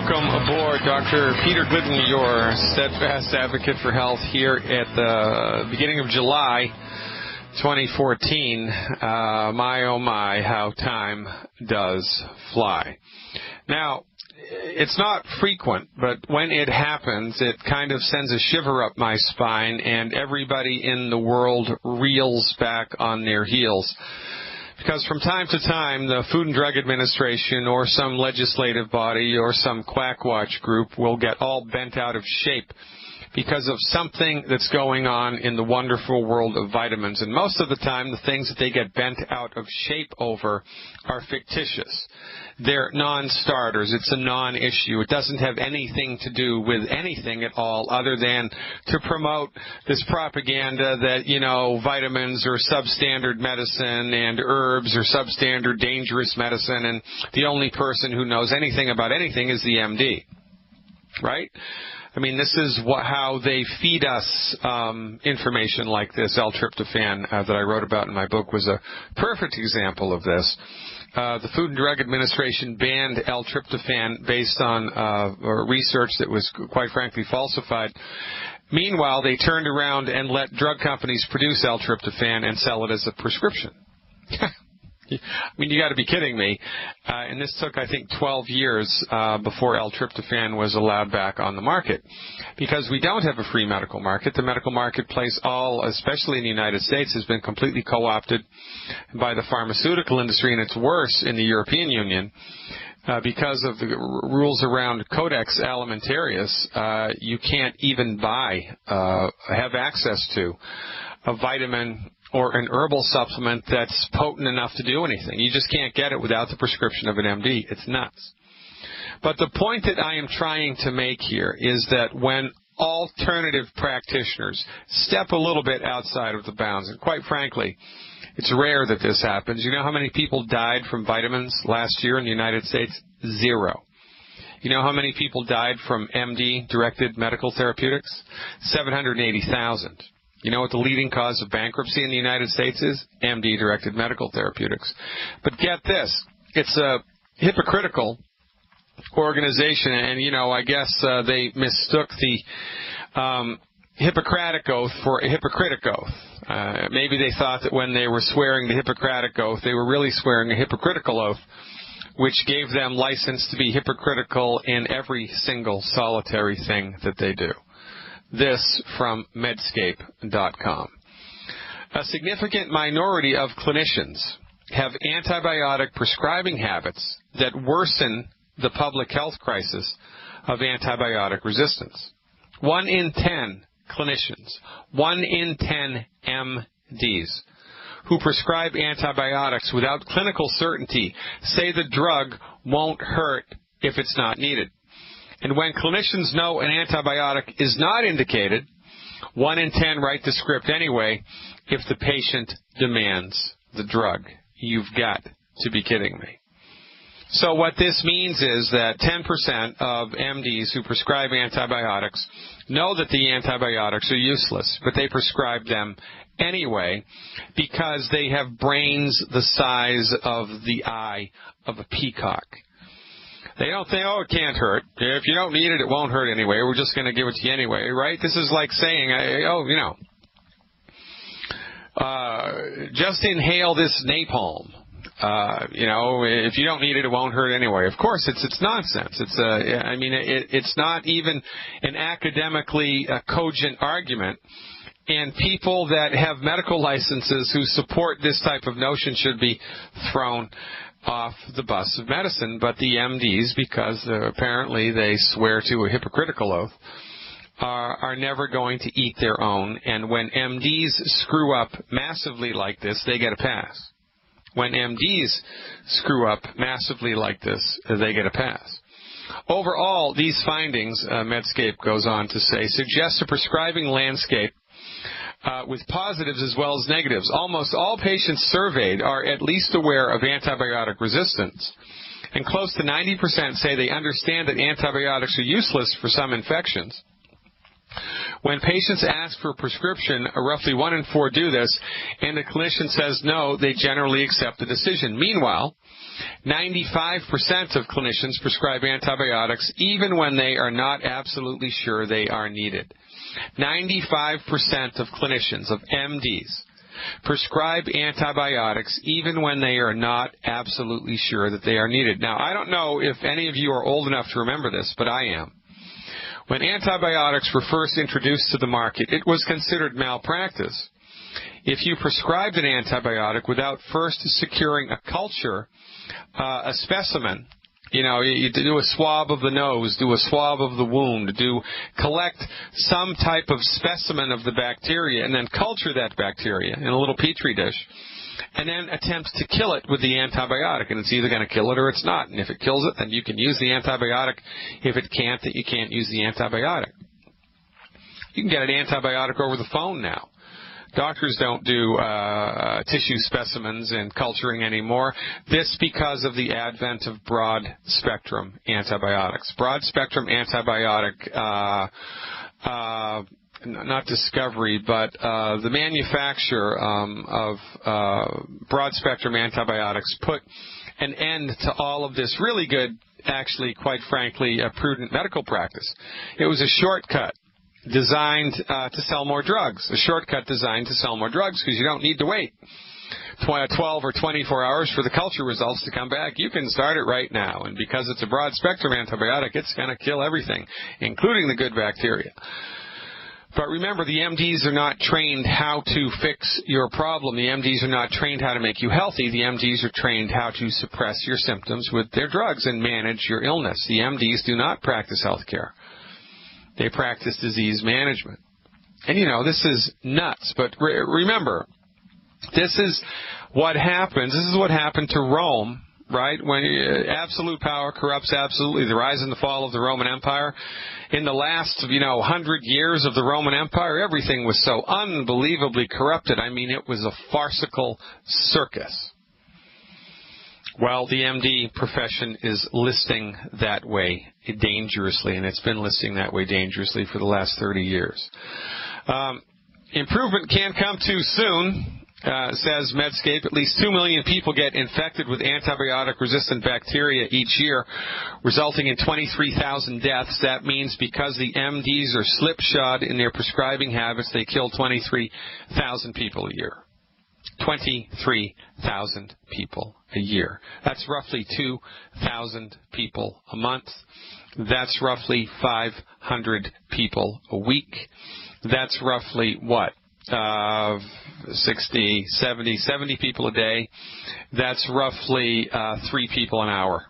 Welcome aboard, Dr. Peter Glidden, your steadfast advocate for health here at the beginning of July 2014. My, oh my, how time does fly. Now, it's not frequent, but when it happens, it kind of sends a shiver up my spine, and everybody in the world reels back on their heels. Because from time to time, the Food and Drug Administration or some legislative body or some quackwatch group will get all bent out of shape because of something that's going on in the wonderful world of vitamins. And most of the time, the things that they get bent out of shape over are fictitious. They're non-starters. It's a non-issue. It doesn't have anything to do with anything at all other than to promote this propaganda that, you know, vitamins are substandard medicine and herbs are substandard dangerous medicine, and the only person who knows anything about anything is the MD. Right? I mean, this is how they feed us information like this. L-tryptophan that I wrote about in my book was a perfect example of this. The Food and Drug Administration banned L-tryptophan based on research that was, quite frankly, falsified. Meanwhile, they turned around and let drug companies produce L-tryptophan and sell it as a prescription. I mean, you got to be kidding me. And this took, I think, 12 years before L-tryptophan was allowed back on the market. Because we don't have a free medical market. The medical marketplace, especially in the United States, has been completely co-opted by the pharmaceutical industry, and it's worse in the European Union. Because of the rules around Codex Alimentarius, you can't even have access to a vitamin or an herbal supplement that's potent enough to do anything. You just can't get it without the prescription of an MD. It's nuts. But the point that I am trying to make here is that when alternative practitioners step a little bit outside of the bounds, and quite frankly, it's rare that this happens. You know how many people died from vitamins last year in the United States? 0. You know how many people died from MD-directed medical therapeutics? 780,000. You know what the leading cause of bankruptcy in the United States is? MD-directed medical therapeutics. But get this, it's a hypocritical organization, and, you know, I guess they mistook the Hippocratic Oath for a hypocritic oath. Maybe they thought that when they were swearing the Hippocratic Oath, they were really swearing a hypocritical oath, which gave them license to be hypocritical in every single solitary thing that they do. This from Medscape.com. A significant minority of clinicians have antibiotic prescribing habits that worsen the public health crisis of antibiotic resistance. 1 in 10 clinicians, 1 in 10 MDs who prescribe antibiotics without clinical certainty say the drug won't hurt if it's not needed. And when clinicians know an antibiotic is not indicated, 1 in 10 write the script anyway if the patient demands the drug. You've got to be kidding me. So what this means is that 10% of MDs who prescribe antibiotics know that the antibiotics are useless, but they prescribe them anyway because they have brains the size of the eye of a peacock. They don't think, oh, it can't hurt. If you don't need it, it won't hurt anyway. We're just going to give it to you anyway, right? This is like saying, just inhale this napalm. If you don't need it, it won't hurt anyway. Of course, it's nonsense. It's not even an academically cogent argument. And people that have medical licenses who support this type of notion should be thrown off the bus of medicine. But the MDs, because apparently they swear to a hypocritical oath, are never going to eat their own. And when MDs screw up massively like this, they get a pass. When MDs screw up massively like this, they get a pass. Overall, these findings, Medscape goes on to say, suggest a prescribing landscape with positives as well as negatives. Almost all patients surveyed are at least aware of antibiotic resistance, and close to 90% say they understand that antibiotics are useless for some infections. When patients ask for a prescription, roughly 1 in 4 do this, and the clinician says no, they generally accept the decision. Meanwhile, 95% of clinicians prescribe antibiotics even when they are not absolutely sure they are needed. 95% of clinicians, of MDs, prescribe antibiotics even when they are not absolutely sure that they are needed. Now, I don't know if any of you are old enough to remember this, but I am. When antibiotics were first introduced to the market, it was considered malpractice if you prescribed an antibiotic without first securing a culture, a specimen. You do a swab of the nose, do a swab of the wound, collect some type of specimen of the bacteria, and then culture that bacteria in a little petri dish, and then attempt to kill it with the antibiotic. And it's either going to kill it or it's not. And if it kills it, then you can use the antibiotic. If it can't, then you can't use the antibiotic. You can get an antibiotic over the phone now. Doctors don't do tissue specimens and culturing anymore. This because of the advent of broad-spectrum antibiotics. Broad-spectrum antibiotic, not discovery, but the manufacture of broad-spectrum antibiotics put an end to all of this really good, actually, quite frankly, prudent medical practice. It was a shortcut designed to sell more drugs, a shortcut designed to sell more drugs because you don't need to wait 12 or 24 hours for the culture results to come back. You can start it right now, and because it's a broad-spectrum antibiotic, it's going to kill everything, including the good bacteria. But remember, the MDs are not trained how to fix your problem. The MDs are not trained how to make you healthy. The MDs are trained how to suppress your symptoms with their drugs and manage your illness. The MDs do not practice health care. They practice disease management. And, this is nuts. But remember, this is what happens. This is what happened to Rome, right? When absolute power corrupts absolutely. The rise and the fall of the Roman Empire. In the last, 100 years of the Roman Empire, everything was so unbelievably corrupted. I mean, it was a farcical circus. Well, the MD profession is listing that way dangerously, and it's been listing that way dangerously for the last 30 years. Improvement can't come too soon, says Medscape. At least 2 million people get infected with antibiotic-resistant bacteria each year, resulting in 23,000 deaths. That means because the MDs are slipshod in their prescribing habits, they kill 23,000 people a year. 23,000 people a year. That's roughly 2,000 people a month. That's roughly 500 people a week. That's roughly what? 60, 70 people a day. That's roughly 3 people an hour.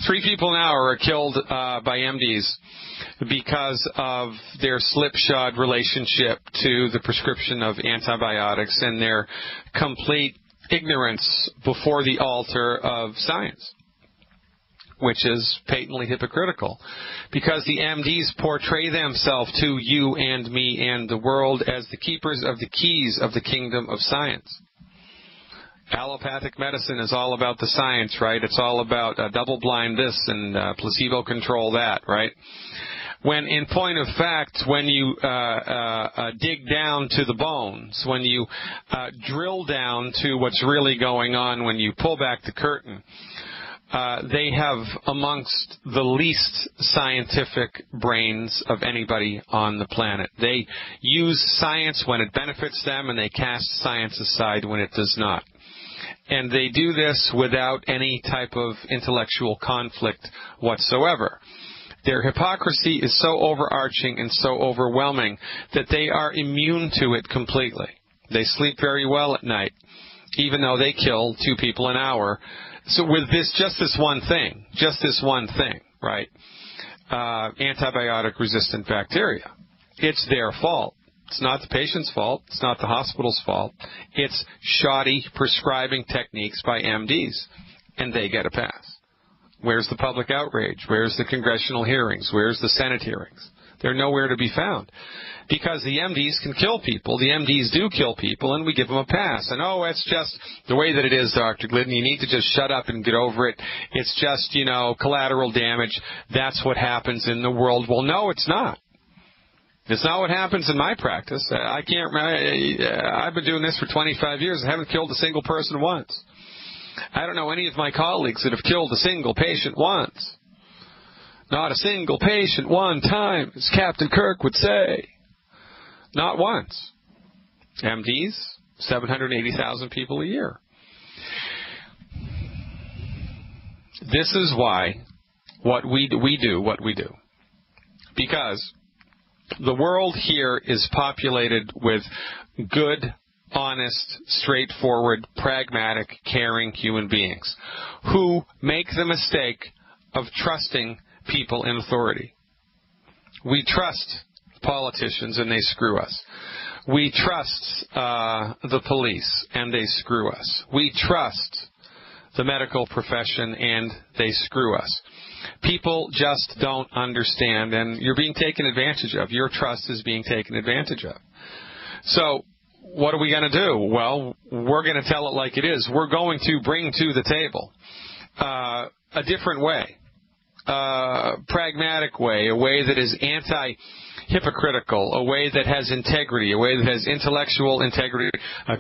3 people an hour are killed by MDs because of their slipshod relationship to the prescription of antibiotics and their complete ignorance before the altar of science, which is patently hypocritical, because the MDs portray themselves to you and me and the world as the keepers of the keys of the kingdom of science. Allopathic medicine is all about the science, right? It's all about double-blind this and placebo control that, right? When, in point of fact, when you dig down to the bones, when you drill down to what's really going on, when you pull back the curtain, they have amongst the least scientific brains of anybody on the planet. They use science when it benefits them, and they cast science aside when it does not. And they do this without any type of intellectual conflict whatsoever. Their hypocrisy is so overarching and so overwhelming that they are immune to it completely. They sleep very well at night, even though they kill 2 people an hour. So with just this one thing, right? Antibiotic-resistant bacteria. It's their fault. It's not the patient's fault. It's not the hospital's fault. It's shoddy prescribing techniques by MDs, and they get a pass. Where's the public outrage? Where's the congressional hearings? Where's the Senate hearings? They're nowhere to be found. Because the MDs can kill people. The MDs do kill people, and we give them a pass. And, it's just the way that it is, Dr. Glidden. You need to just shut up and get over it. It's just, collateral damage. That's what happens in the world. Well, no, it's not. It's not what happens in my practice. I can't remember. I've been doing this for 25 years. I haven't killed a single person once. I don't know any of my colleagues that have killed a single patient once. Not a single patient one time, as Captain Kirk would say. Not once. MDs, 780,000 people a year. This is why we do what we do. Because the world here is populated with good, honest, straightforward, pragmatic, caring human beings who make the mistake of trusting people in authority. We trust politicians and they screw us. We trust the police and they screw us. We trust the medical profession and they screw us. People just don't understand, and you're being taken advantage of. Your trust is being taken advantage of. So what are we going to do? Well, we're going to tell it like it is. We're going to bring to the table a different way, a pragmatic way, a way that is anti-hypocritical, a way that has integrity, a way that has intellectual integrity,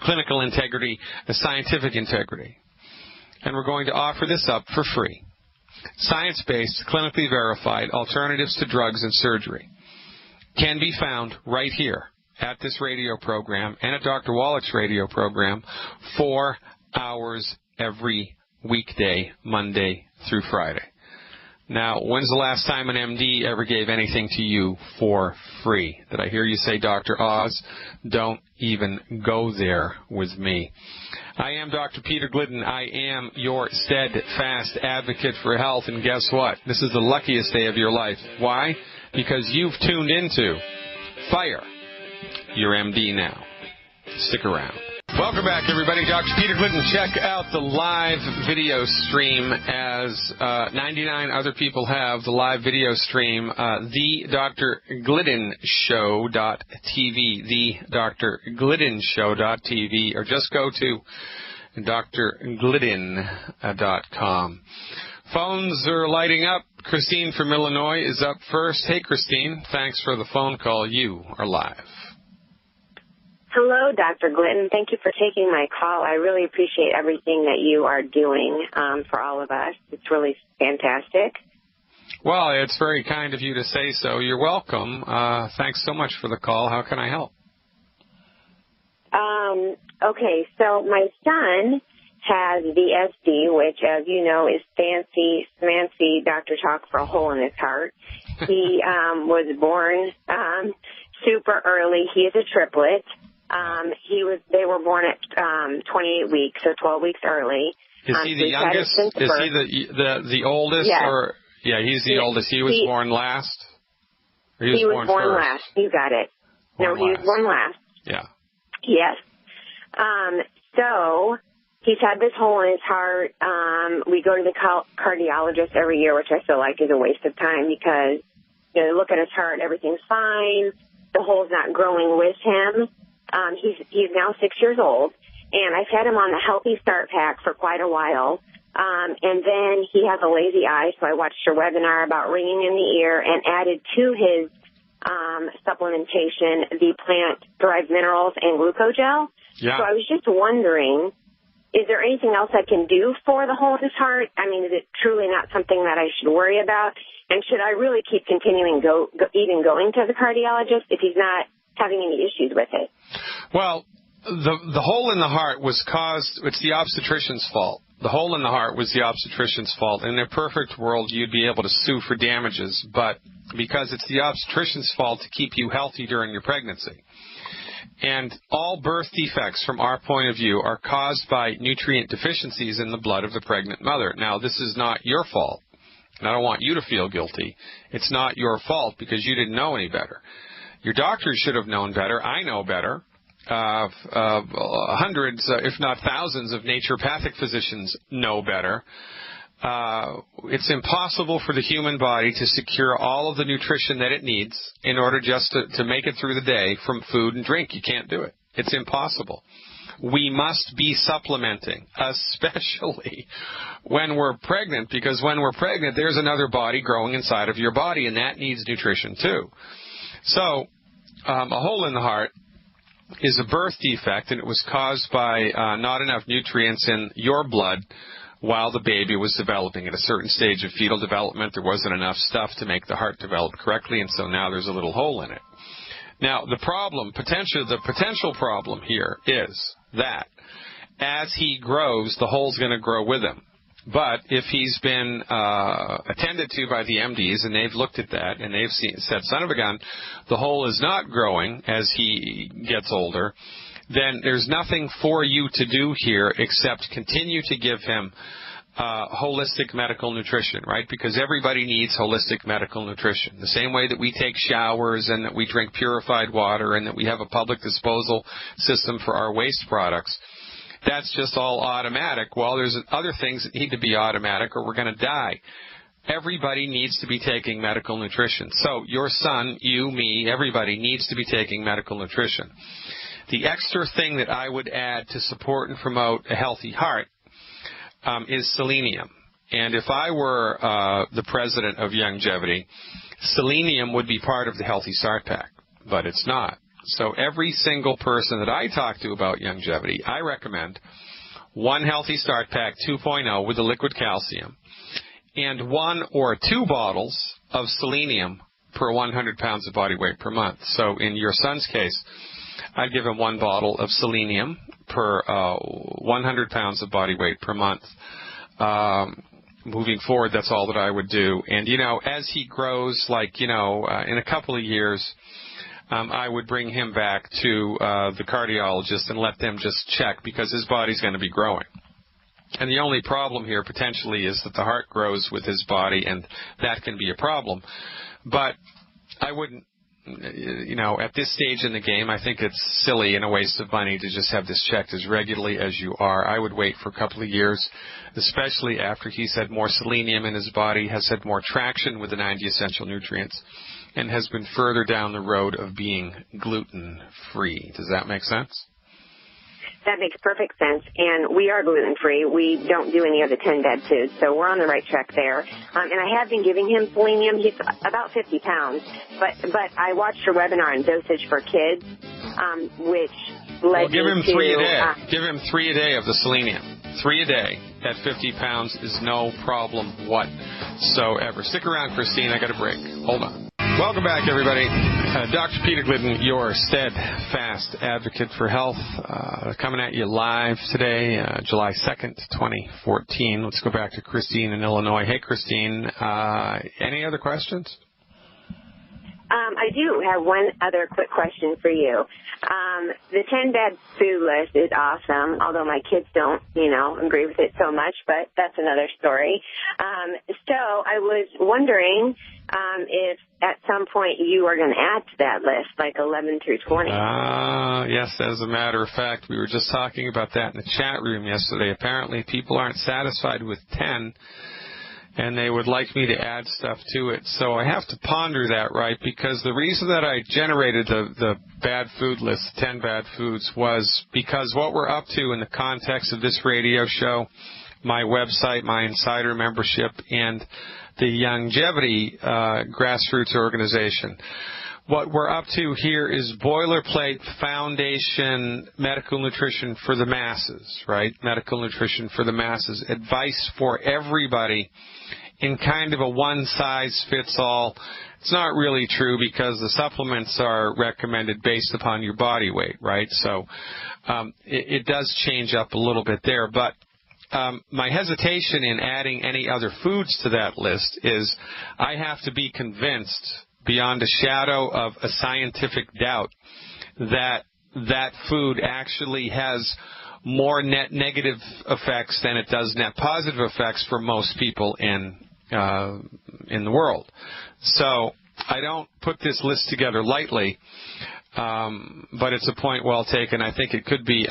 clinical integrity, scientific integrity. And we're going to offer this up for free. Science-based, clinically verified alternatives to drugs and surgery can be found right here at this radio program and at Dr. Wallach's radio program 4 hours every weekday, Monday through Friday. Now, when's the last time an MD ever gave anything to you for free? Did I hear you say, Dr. Oz? Don't even go there with me. I am Dr. Peter Glidden. I am your steadfast advocate for health. And guess what? This is the luckiest day of your life. Why? Because you've tuned into Fire Your MD now. Stick around. Welcome back, everybody. Dr. Peter Glidden. Check out the live video stream as 99 other people have the live video stream, thedrgliddenshow.tv, thedrgliddenshow.tv, or just go to drglidden.com. Phones are lighting up. Christine from Illinois is up first. Hey, Christine. Thanks for the phone call. You are live. Hello, Dr. Glidden. Thank you for taking my call. I really appreciate everything that you are doing for all of us. It's really fantastic. Well, it's very kind of you to say so. You're welcome. Thanks so much for the call. How can I help? Okay, so my son has VSD, which, as you know, is fancy, smancy doctor talk for a hole in his heart. He was born super early. He is a triplet. They were born at 28 weeks, so 12 weeks early. Is he the youngest? Is he the oldest? Yes. Or yeah, he's the oldest. He was born last? Or he was born first? Last. You got it. He was born last. Yeah. Yes. So he's had this hole in his heart. We go to the cardiologist every year, which I feel like is a waste of time because, you know, look at his heart, everything's fine. The hole's not growing with him. He's now 6 years old, and I've had him on the Healthy Start Pack for quite a while. And then he has a lazy eye, so I watched your webinar about ringing in the ear and added to his supplementation the plant-derived minerals and glucogel. Yeah. So I was just wondering, is there anything else I can do for the hole in his heart? I mean, is it truly not something that I should worry about? And should I really keep continuing even going to the cardiologist if he's not having any issues with it? Well, the hole in the heart was caused, it's the obstetrician's fault. The hole in the heart was the obstetrician's fault. In a perfect world, you'd be able to sue for damages, but because it's the obstetrician's fault to keep you healthy during your pregnancy. And all birth defects, from our point of view, are caused by nutrient deficiencies in the blood of the pregnant mother. Now, this is not your fault, and I don't want you to feel guilty. It's not your fault because you didn't know any better. Your doctors should have known better. I know better. Hundreds, if not thousands, of naturopathic physicians know better. It's impossible for the human body to secure all of the nutrition that it needs in order just to make it through the day from food and drink. You can't do it. It's impossible. We must be supplementing, especially when we're pregnant, because when we're pregnant, there's another body growing inside of your body, and that needs nutrition too. So a hole in the heart is a birth defect, and it was caused by not enough nutrients in your blood while the baby was developing. At a certain stage of fetal development, there wasn't enough stuff to make the heart develop correctly, and so now there's a little hole in it. Now, the potential problem here is that as he grows, the hole's going to grow with him. But if he's been attended to by the MDs, and they've looked at that, and they've said, son of a gun, the hole is not growing as he gets older, then there's nothing for you to do here except continue to give him holistic medical nutrition, right? Because everybody needs holistic medical nutrition. The same way that we take showers and that we drink purified water and that we have a public disposal system for our waste products. That's just all automatic. Well, there's other things that need to be automatic or we're going to die. Everybody needs to be taking medical nutrition. So your son, you, me, everybody needs to be taking medical nutrition. The extra thing that I would add to support and promote a healthy heart is selenium. And if I were the president of Youngevity, selenium would be part of the Healthy Start Pack, but it's not. So every single person that I talk to about Youngevity, I recommend one Healthy Start Pack 2.0 with the liquid calcium and 1 or 2 bottles of selenium per 100 pounds of body weight per month. So in your son's case, I'd give him 1 bottle of selenium per 100 pounds of body weight per month. Moving forward, that's all that I would do. And, as he grows, in a couple of years, I would bring him back to the cardiologist and let them just check because his body's going to be growing. And the only problem here potentially is that the heart grows with his body, and that can be a problem. But I wouldn't, at this stage in the game, I think it's silly and a waste of money to just have this checked as regularly as you are. I would wait for a couple of years, especially after he's had more selenium in his body, has had more traction with the 90 essential nutrients, and has been further down the road of being gluten-free. Does that make sense? That makes perfect sense. And we are gluten-free. We don't do any of the 10 bad foods, so we're on the right track there. And I have been giving him selenium. He's about 50 pounds. But I watched a webinar on dosage for kids, which led give him me to... 3 a day. Give him 3 a day of the selenium. 3 a day at 50 pounds is no problem whatsoever. Stick around, Christine. I got a break. Hold on. Welcome back, everybody. Dr. Peter Glidden, your steadfast advocate for health, coming at you live today, July 2nd, 2014. Let's go back to Christine in Illinois. Hey, Christine, any other questions? I do have one other quick question for you. The 10 bad food list is awesome, although my kids don't, agree with it so much, but that's another story. So I was wondering if at some point you are going to add to that list, like 11 through 20. Yes, as a matter of fact, we were just talking about that in the chat room yesterday. Apparently people aren't satisfied with 10. And they would like me to add stuff to it. So I have to ponder that, right? Because the reason that I generated the bad food list, 10 bad foods, was because what we're up to in the context of this radio show, my website, my insider membership, and the Youngevity grassroots organization. What we're up to here is boilerplate foundation medical nutrition for the masses, right? Medical nutrition for the masses. Advice for everybody in kind of a one-size-fits-all. It's not really true because the supplements are recommended based upon your body weight, right? So it does change up a little bit there. But my hesitation in adding any other foods to that list is I have to be convinced beyond a shadow of a scientific doubt that that food actually has more net negative effects than it does net positive effects for most people in the world. So I don't put this list together lightly, but it's a point well taken. I think it could be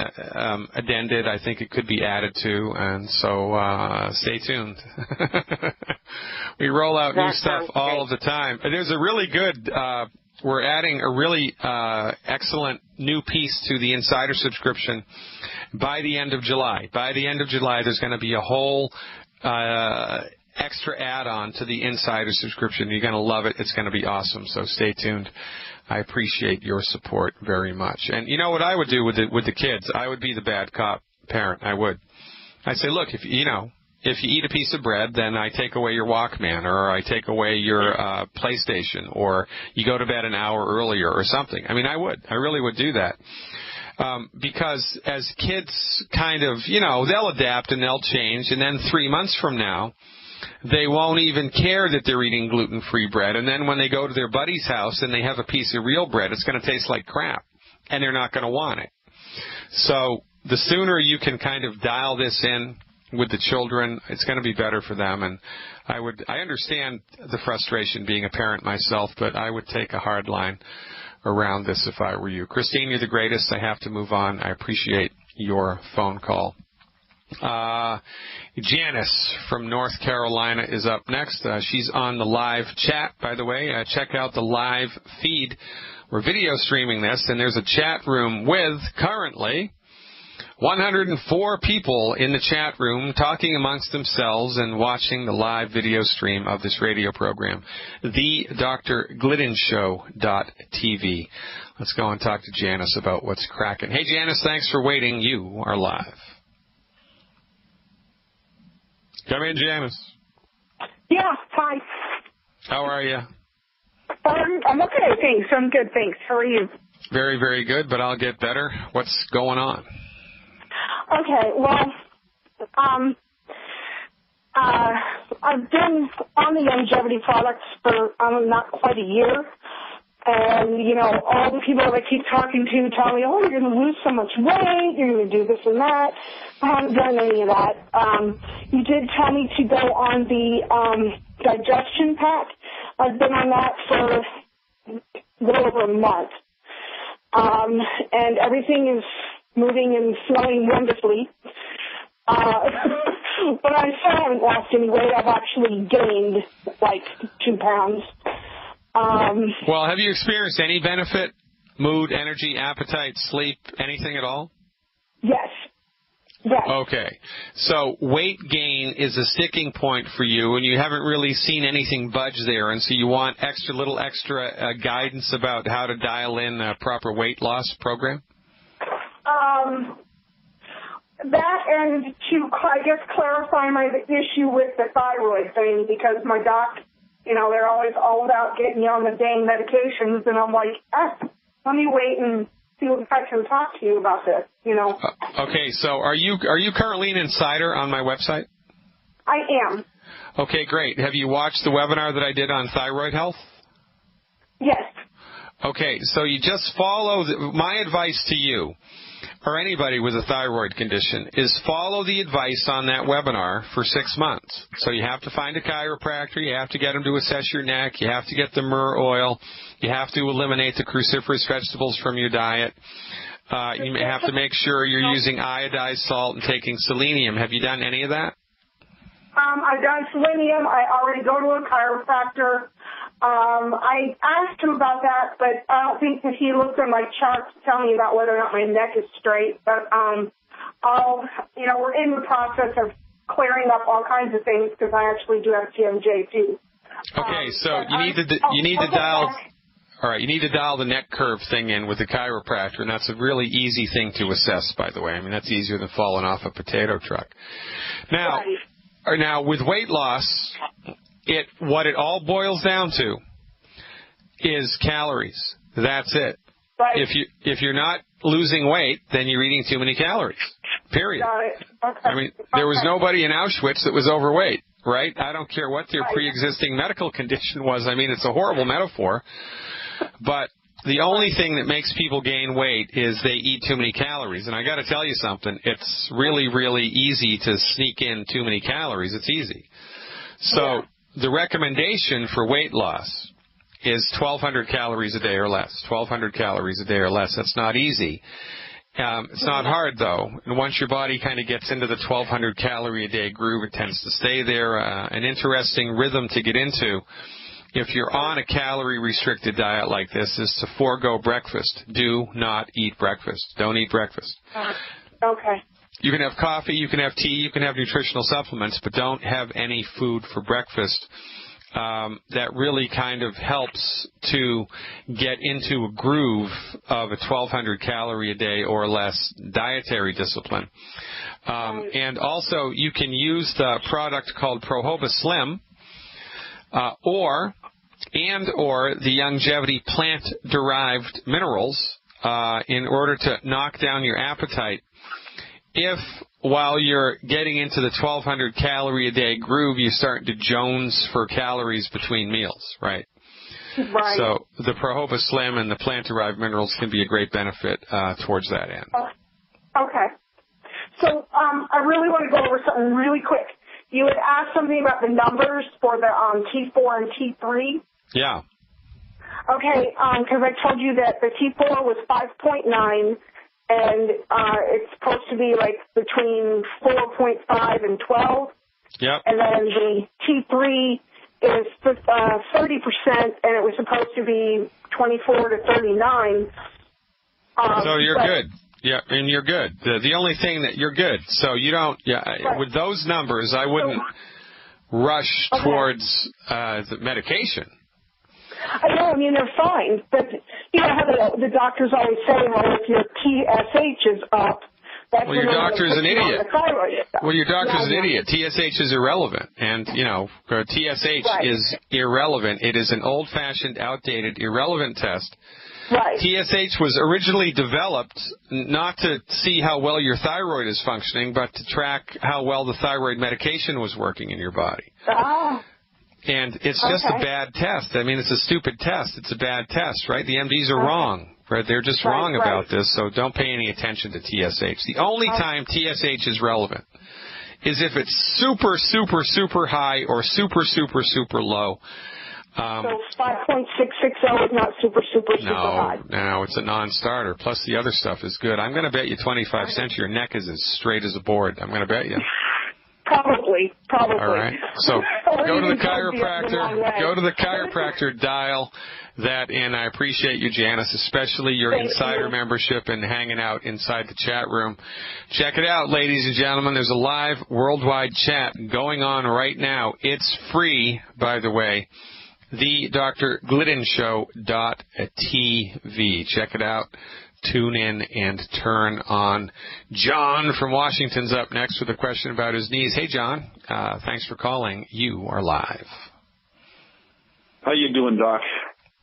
addended. I think it could be added to, and so stay tuned. We roll out new stuff all of the time. There's a really good, we're adding a really excellent new piece to the Insider subscription by the end of July. By the end of July, there's going to be a whole extra add-on to the Insider subscription. You're going to love it. It's going to be awesome. So stay tuned. I appreciate your support very much. And you know what I would do with the kids? I would be the bad cop parent. I would. I'd say, look, if you eat a piece of bread, then I take away your Walkman, or I take away your PlayStation, or you go to bed an hour earlier or something. I mean, I really would do that. Because as kids kind of, they'll adapt and they'll change, and then 3 months from now, they won't even care that they're eating gluten-free bread. And then when they go to their buddy's house and they have a piece of real bread, it's going to taste like crap, and they're not going to want it. So the sooner you can kind of dial this in with the children, it's going to be better for them. And I understand the frustration being a parent myself, but I would take a hard line around this if I were you. Christine, you're the greatest. I have to move on. I appreciate your phone call. Janice from North Carolina is up next. She's on the live chat, by the way. Check out the live feed. We're video streaming this, and there's a chat room with currently 104 people in the chat room talking amongst themselves and watching the live video stream of this radio program, the drgliddenshow.tv. Let's go and talk to Janice about what's cracking. Hey, Janice, thanks for waiting. You are live. Come in, Janice. Yeah, hi. How are you? I'm okay, thanks. I'm good, thanks. How are you? Very, very good, but I'll get better. What's going on? Okay, well, I've been on the longevity products for not quite a year, and, all the people that I keep talking to tell me, oh, you're going to lose so much weight, you're going to do this and that. I haven't done any of that. You did tell me to go on the digestion pack. I've been on that for a little over a month, and everything is moving and flowing wonderfully. But I still haven't lost any weight. I've actually gained like 2 pounds. Well, have you experienced any benefit? Mood, energy, appetite, sleep, anything at all? Yes. Yes. Okay. So weight gain is a sticking point for you, and you haven't really seen anything budge there, and so you want extra guidance about how to dial in a proper weight loss program? That and to, I guess, clarify my issue with the thyroid thing, because my doc, they're always all about getting you on the dang medications, and I'm like, let me wait and see if I can talk to you about this, Okay, so are you currently an insider on my website? I am. Okay, great. Have you watched the webinar that I did on thyroid health? Yes. Okay, so you just follow my advice to you, or anybody with a thyroid condition, is follow the advice on that webinar for 6 months. So you have to find a chiropractor, you have to get them to assess your neck, you have to get the myrrh oil, you have to eliminate the cruciferous vegetables from your diet. You have to make sure you're using iodized salt and taking selenium. Have you done any of that? I've done selenium. I already go to a chiropractor. I asked him about that, but I don't think that he looked at my charts to tell me about whether or not my neck is straight. But we're in the process of clearing up all kinds of things because I actually do have TMJ too. Okay, so you need to dial. All right, you need to dial the neck curve thing in with the chiropractor, and that's a really easy thing to assess, by the way. I mean, that's easier than falling off a potato truck. Now, with weight loss, what it all boils down to is calories. That's it. Right. If you're not losing weight, then you're eating too many calories. Period. Got it. Okay. I mean, there was nobody in Auschwitz that was overweight, right? I don't care what their pre-existing medical condition was. I mean, it's a horrible metaphor. But the only thing that makes people gain weight is they eat too many calories. And I got to tell you something. It's really, really easy to sneak in too many calories. It's easy. So the recommendation for weight loss is 1,200 calories a day or less. 1,200 calories a day or less. That's not easy. It's not hard, though. And once your body kind of gets into the 1,200 calorie a day groove, it tends to stay there. An interesting rhythm to get into, if you're on a calorie-restricted diet like this, is to forego breakfast. Do not eat breakfast. Don't eat breakfast. Okay. You can have coffee, you can have tea, you can have nutritional supplements, but don't have any food for breakfast. That really kind of helps to get into a groove of a 1,200 calorie a day or less dietary discipline. And also, you can use the product called Prohoba Slim, or the longevity plant-derived minerals in order to knock down your appetite. If, while you're getting into the 1,200 calorie a day groove, you start to jones for calories between meals, right? Right. So the Prohoba Slim and the plant-derived minerals can be a great benefit towards that end. Okay. So I really want to go over something really quick. You had asked something about the numbers for the T4 and T3. Yeah. Okay, because I told you that the T4 was 5.9, and it's supposed to be like between 4.5 and 12. Yep. And then the T3 is 30%, and it was supposed to be 24 to 39. So you're good. Yeah, and you're good. The only thing that you're good. So you don't, right. With those numbers, I wouldn't rush towards the medication. I know, I mean, they're fine, but you know how the doctors always say, well, if your TSH is up, that's well, your doctor's an idiot. Well, your doctor's an idiot. TSH is irrelevant, and TSH is irrelevant. It is an old-fashioned, outdated, irrelevant test. Right. TSH was originally developed not to see how well your thyroid is functioning, but to track how well the thyroid medication was working in your body. And it's just a bad test. I mean, it's a stupid test. It's a bad test, right? The MDs are wrong, right? They're just wrong about this, so don't pay any attention to TSH. The only time TSH is relevant is if it's super, super, super high or super, super, super low. So 5.660 is not super, super, super high. No, it's a non-starter. Plus the other stuff is good. I'm going to bet you 25 cents your neck is as straight as a board. I'm going to bet you. Probably. All right. So go to the chiropractor. Go to the chiropractor. Dial that in. I appreciate you, Janice, especially your insider membership and hanging out inside the chat room. Check it out, ladies and gentlemen. There's a live worldwide chat going on right now. It's free, by the way. The drgliddenshow.tv. Check it out. Tune in and turn on. John from Washington's up next with a question about his knees. Hey, John. Thanks for calling. You are live. How you doing, Doc?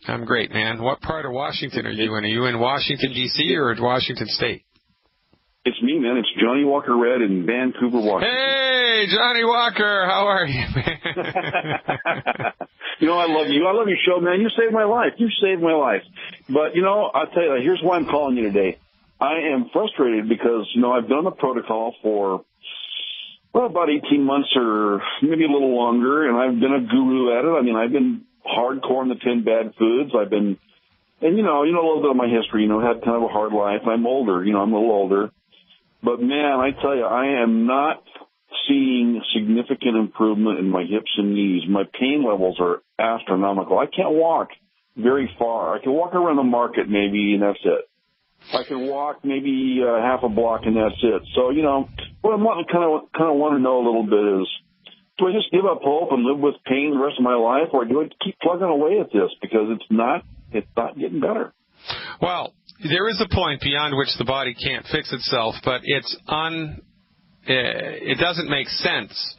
I'm great, man. What part of Washington are you in? Are you in Washington, D.C. or Washington State? It's me, man. It's Johnny Walker Red in Vancouver, Washington. Hey, Johnny Walker. How are you, man? I love you. I love your show, man. You saved my life. You saved my life. But, I'll tell you, here's why I'm calling you today. I am frustrated because, I've done the protocol for, about 18 months or maybe a little longer, and I've been a guru at it. I mean, I've been hardcore in the 10 bad foods. I've been, and, a little bit of my history, had kind of a hard life. I'm older, I'm a little older. But, man, I tell you, I am not seeing significant improvement in my hips and knees. My pain levels are astronomical. I can't walk very far. I can walk around the market maybe, and that's it. I can walk maybe half a block, and that's it. So, what I kind of want to know a little bit is, do I just give up hope and live with pain the rest of my life, or do I keep plugging away at this because it's not getting better? Well, there is a point beyond which the body can't fix itself, but it doesn't make sense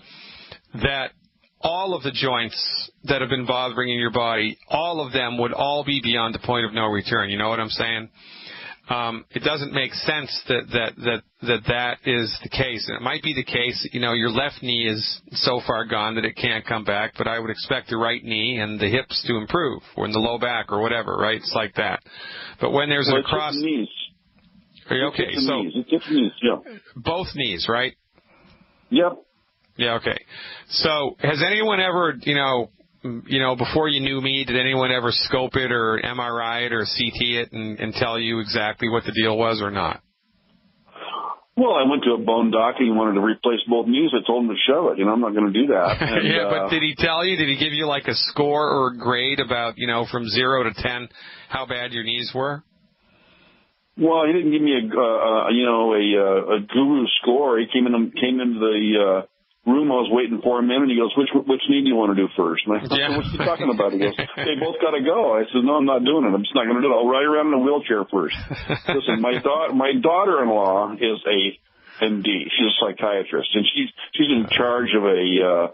that all of the joints that have been bothering in your body, all of them would all be beyond the point of no return. You know what I'm saying? It doesn't make sense that is the case. And it might be the case that, your left knee is so far gone that it can't come back, but I would expect the right knee and the hips to improve, or in the low back or whatever, right? It's like that. But when there's an across... knees. Okay, so... It's knees, yeah. Both knees, right? Yep. Yeah, okay. So has anyone ever, before you knew me, did anyone ever scope it or MRI it or CT it and tell you exactly what the deal was or not? Well, I went to a bone doc and he wanted to replace both knees. I told him to shove it. I'm not going to do that. And, yeah, but did he tell you? Did he give you like a score or a grade about, from 0 to 10, how bad your knees were? Well, he didn't give me a guru score. He came into the room I was waiting for him in, and he goes, which knee do you want to do first? And I said, what's he talking about? He goes, they both got to go. I said, no, I'm not doing it. I'm just not going to do it. I'll ride around in a wheelchair first. Listen, my daughter-in-law is a MD. She's a psychiatrist, and she's in charge of a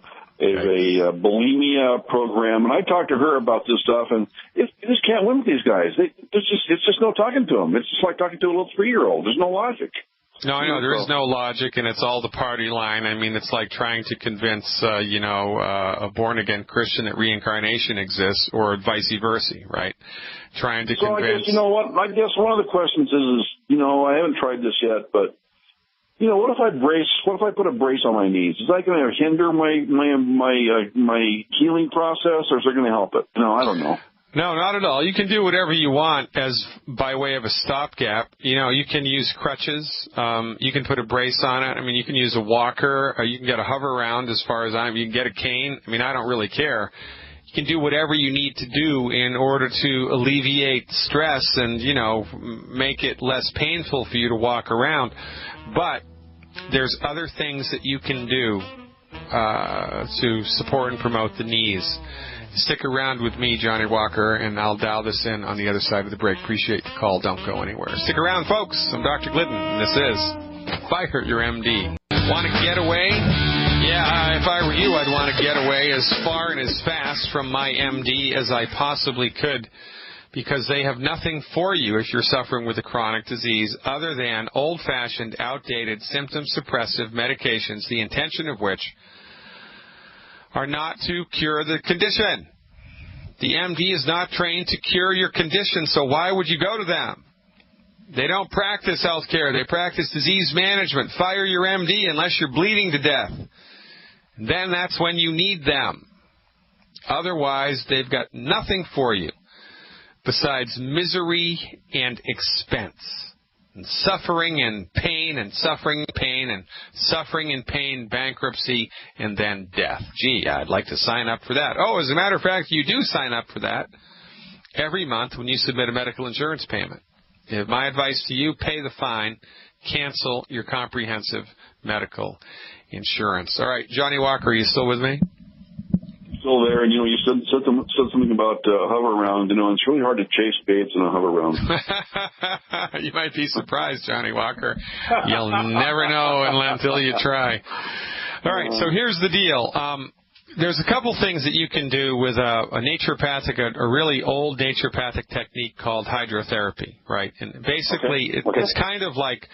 bulimia program. And I talked to her about this stuff, and you just can't win with these guys. It's just no talking to them. It's just like talking to a little 3-year-old. There's no logic. No, I know. There is no logic, and it's all the party line. I mean, it's like trying to convince, a born-again Christian that reincarnation exists, or vice versa, right? Trying to convince... I guess, you know what? I guess one of the questions is, I haven't tried this yet, but, what if I put a brace on my knees? Is that going to hinder my healing process, or is it going to help it? I don't know. No, not at all. You can do whatever you want as by way of a stopgap. You can use crutches. You can put a brace on it. I mean, you can use a walker. Or you can get a hover around as far as you can get a cane. I mean, I don't really care. You can do whatever you need to do in order to alleviate stress and, make it less painful for you to walk around. But there's other things that you can do to support and promote the knees. Stick around with me, Johnny Walker, and I'll dial this in on the other side of the break. Appreciate the call. Don't go anywhere. Stick around, folks. I'm Dr. Glidden, and this is Fire Your MD. Want to get away? Yeah, if I were you, I'd want to get away as far and as fast from my MD as I possibly could, because they have nothing for you if you're suffering with a chronic disease other than old-fashioned, outdated, symptom-suppressive medications, the intention of which are not to cure the condition. The MD is not trained to cure your condition, so why would you go to them? They don't practice health care. They practice disease management. Fire your MD unless you're bleeding to death. Then that's when you need them. Otherwise, they've got nothing for you besides misery and expense. And suffering and pain and suffering and pain and suffering and pain, bankruptcy, and then death. Gee, I'd like to sign up for that. Oh, as a matter of fact, you do sign up for that every month when you submit a medical insurance payment. My advice to you, pay the fine, cancel your comprehensive medical insurance. All right, Johnny Walker, are you still with me? Still there, and you said something about hover around. It's really hard to chase baits in a hover around. You might be surprised, Johnny Walker. You'll never know until you try. All right, so here's the deal. There's a couple things that you can do with a naturopathic, a really old naturopathic technique called hydrotherapy, right? And basically, it's kind of like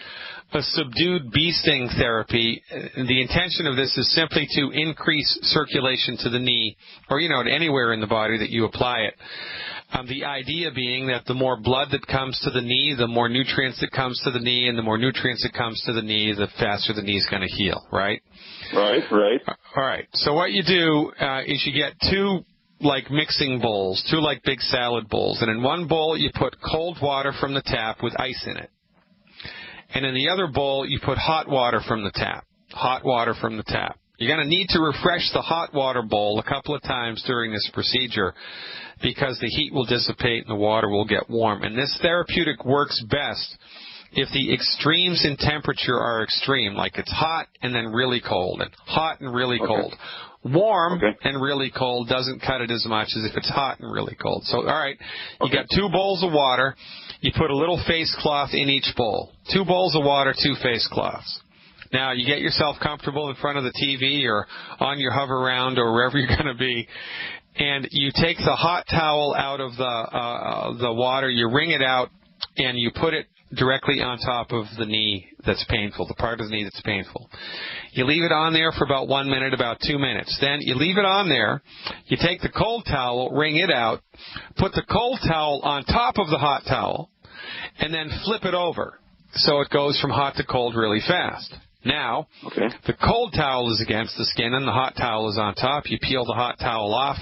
a subdued bee sting therapy. The intention of this is simply to increase circulation to the knee, or, to anywhere in the body that you apply it. The idea being that the more blood that comes to the knee, the more nutrients that comes to the knee, and the more nutrients that comes to the knee, the faster the knee's going to heal, right? Right. All right. So what you do is you get two mixing bowls, two big salad bowls, and in one bowl you put cold water from the tap with ice in it. And in the other bowl, you put hot water from the tap. Hot water from the tap. You're going to need to refresh the hot water bowl a couple of times during this procedure because the heat will dissipate and the water will get warm. And this therapeutic works best if the extremes in temperature are extreme, like it's hot and then really cold, and hot and really cold. Warm and really cold doesn't cut it as much as if it's hot and really cold. So, all right, you got 2 bowls of water. You put a little face cloth in each bowl. 2 bowls of water, 2 face cloths. Now, you get yourself comfortable in front of the TV or on your hover round or wherever you're going to be, and you take the hot towel out of the water, you wring it out, and you put it directly on top of the knee that's painful, the part of the knee that's painful. You leave it on there for about 1 minute, about 2 minutes. Then you leave it on there. You take the cold towel, wring it out, put the cold towel on top of the hot towel, and then flip it over so it goes from hot to cold really fast. Now, the cold towel is against the skin and the hot towel is on top. You peel the hot towel off,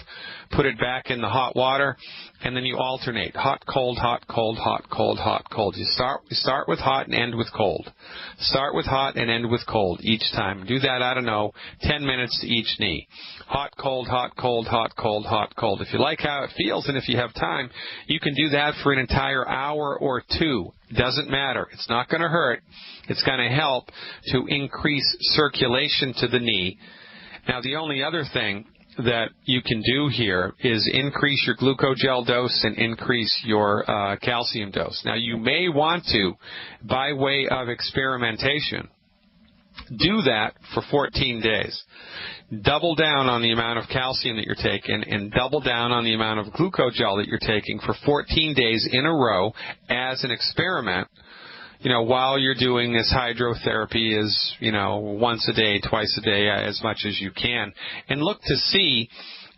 put it back in the hot water, and then you alternate. Hot, cold, hot, cold, hot, cold, hot, cold. You start with hot and end with cold. Start with hot and end with cold each time. Do that, 10 minutes to each knee. Hot, cold, hot, cold, hot, cold, hot, cold. If you like how it feels and if you have time, you can do that for an entire hour or 2. Doesn't matter. It's not going to hurt. It's going to help to increase circulation to the knee. Now, the only other thing that you can do here is increase your glucogel dose and increase your calcium dose. Now, you may want to, by way of experimentation, do that for 14 days. Double down on the amount of calcium that you're taking and double down on the amount of glucogel that you're taking for 14 days in a row as an experiment. While you're doing this hydrotherapy is, once a day, twice a day, as much as you can. And look to see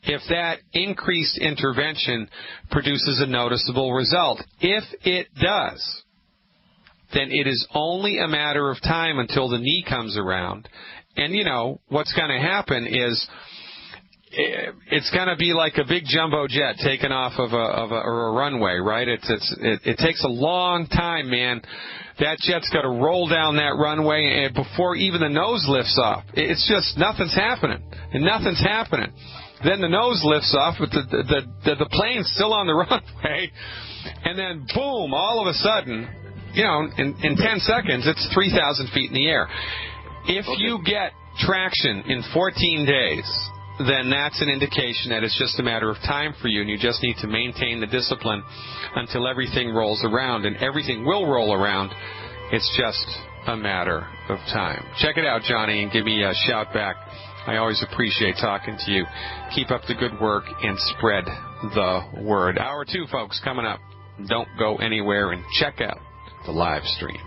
if that increased intervention produces a noticeable result. If it does, then it is only a matter of time until the knee comes around. And, what's going to happen is it's going to be like a big jumbo jet taken off of a runway, right? It takes a long time, man. That jet's got to roll down that runway before even the nose lifts off. It's just nothing's happening, and nothing's happening. Then the nose lifts off, but the plane's still on the runway, and then boom! All of a sudden, in 10 seconds, it's 3,000 feet in the air. If you get traction in 14 days, then that's an indication that it's just a matter of time for you, and you just need to maintain the discipline until everything rolls around, and everything will roll around. It's just a matter of time. Check it out, Johnny, and give me a shout back. I always appreciate talking to you. Keep up the good work and spread the word. Hour 2, folks, coming up. Don't go anywhere and check out the live stream.